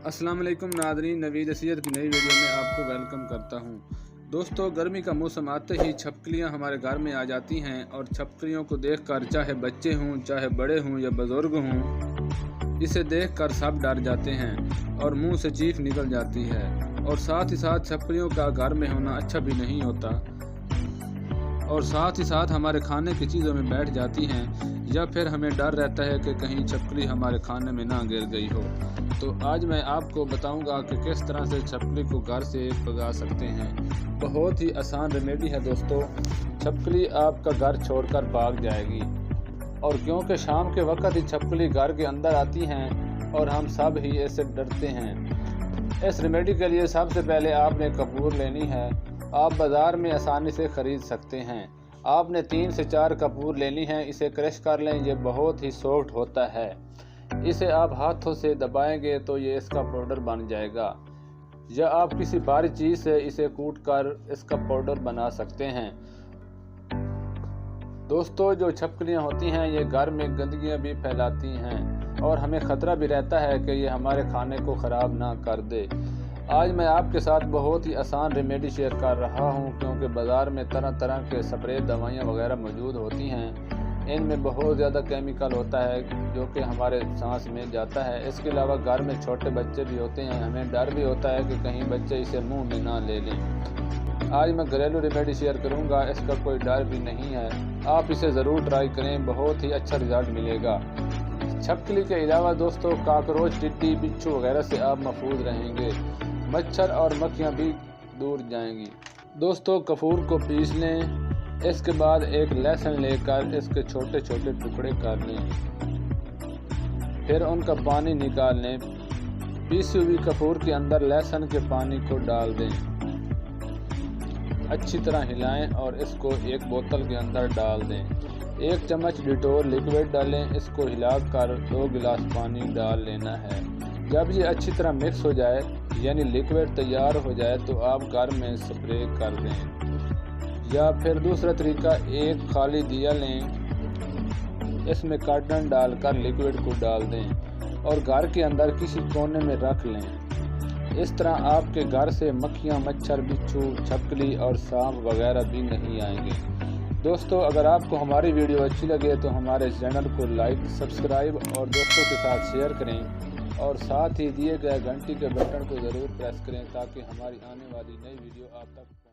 अस्सलाम वालेकुम नादरीन, नवीद असीयत की नई वीडियो में आपको वेलकम करता हूं। दोस्तों, गर्मी का मौसम आते ही छपकलियां हमारे घर में आ जाती हैं और छपकलियों को देखकर चाहे बच्चे हों, चाहे बड़े हों या बुज़ुर्ग हों, इसे देखकर सब डर जाते हैं और मुंह से चीख निकल जाती है। और साथ ही साथ छपकलियों का घर में होना अच्छा भी नहीं होता, और साथ ही साथ हमारे खाने की चीज़ों में बैठ जाती हैं, या फिर हमें डर रहता है कि कहीं छपकली हमारे खाने में ना गिर गई हो। तो आज मैं आपको बताऊंगा कि किस तरह से छपकली को घर से भगा सकते हैं। बहुत ही आसान रेमेडी है दोस्तों। छपकली आपका घर छोड़कर भाग जाएगी, और क्योंकि शाम के वक्त ही छपकली घर के अंदर आती हैं और हम सब ही इससे डरते हैं। इस रेमेडी के लिए सबसे पहले आपने कपूर लेनी है। आप बाज़ार में आसानी से ख़रीद सकते हैं। आपने 3 से 4 कपूर लेनी है। इसे क्रश कर लें, ये बहुत ही सॉफ्ट होता है। इसे आप हाथों से दबाएंगे तो ये इसका पाउडर बन जाएगा, या आप किसी भारी चीज़ से इसे कूट कर इसका पाउडर बना सकते हैं। दोस्तों, जो छपकलियाँ होती हैं ये घर में गंदगियाँ भी फैलाती हैं और हमें ख़तरा भी रहता है कि ये हमारे खाने को ख़राब ना कर दे। आज मैं आपके साथ बहुत ही आसान रेमेडी शेयर कर रहा हूं, क्योंकि बाज़ार में तरह तरह के स्प्रे दवाइयां वगैरह मौजूद होती हैं। इनमें बहुत ज़्यादा केमिकल होता है जो कि हमारे सांस में जाता है। इसके अलावा घर में छोटे बच्चे भी होते हैं, हमें डर भी होता है कि कहीं बच्चे इसे मुंह में ना ले लें। आज मैं घरेलू रेमेडी शेयर करूँगा, इसका कोई डर भी नहीं है। आप इसे ज़रूर ट्राई करें, बहुत ही अच्छा रिज़ल्ट मिलेगा। छपकली के अलावा दोस्तों, काकरोच, टिड्डी, बिच्छू वगैरह से आप महफूज रहेंगे। मच्छर और मक्खियाँ भी दूर जाएंगी। दोस्तों, कपूर को पीस लें। इसके बाद एक लहसुन लेकर इसके छोटे छोटे टुकड़े कर लें, फिर उनका पानी निकाल लें। पीसी हुई कपूर के अंदर लहसुन के पानी को डाल दें, अच्छी तरह हिलाएं और इसको एक बोतल के अंदर डाल दें। 1 चम्मच डिटोल लिक्विड डालें। इसको हिलाकर 2 गिलास पानी डाल लेना है। जब ये अच्छी तरह मिक्स हो जाए, यानी लिक्विड तैयार हो जाए, तो आप घर में स्प्रे कर दें। या फिर दूसरा तरीका, एक खाली दिया लें, इसमें कार्टन डालकर लिक्विड को डाल दें और घर के अंदर किसी कोने में रख लें। इस तरह आपके घर से मक्खियाँ, मच्छर, बिच्छू, छपकली और सांप वगैरह भी नहीं आएंगे। दोस्तों, अगर आपको हमारी वीडियो अच्छी लगे तो हमारे चैनल को लाइक, सब्सक्राइब और दोस्तों के साथ शेयर करें, और साथ ही दिए गए घंटी के बटन को ज़रूर प्रेस करें ताकि हमारी आने वाली नई वीडियो आप तक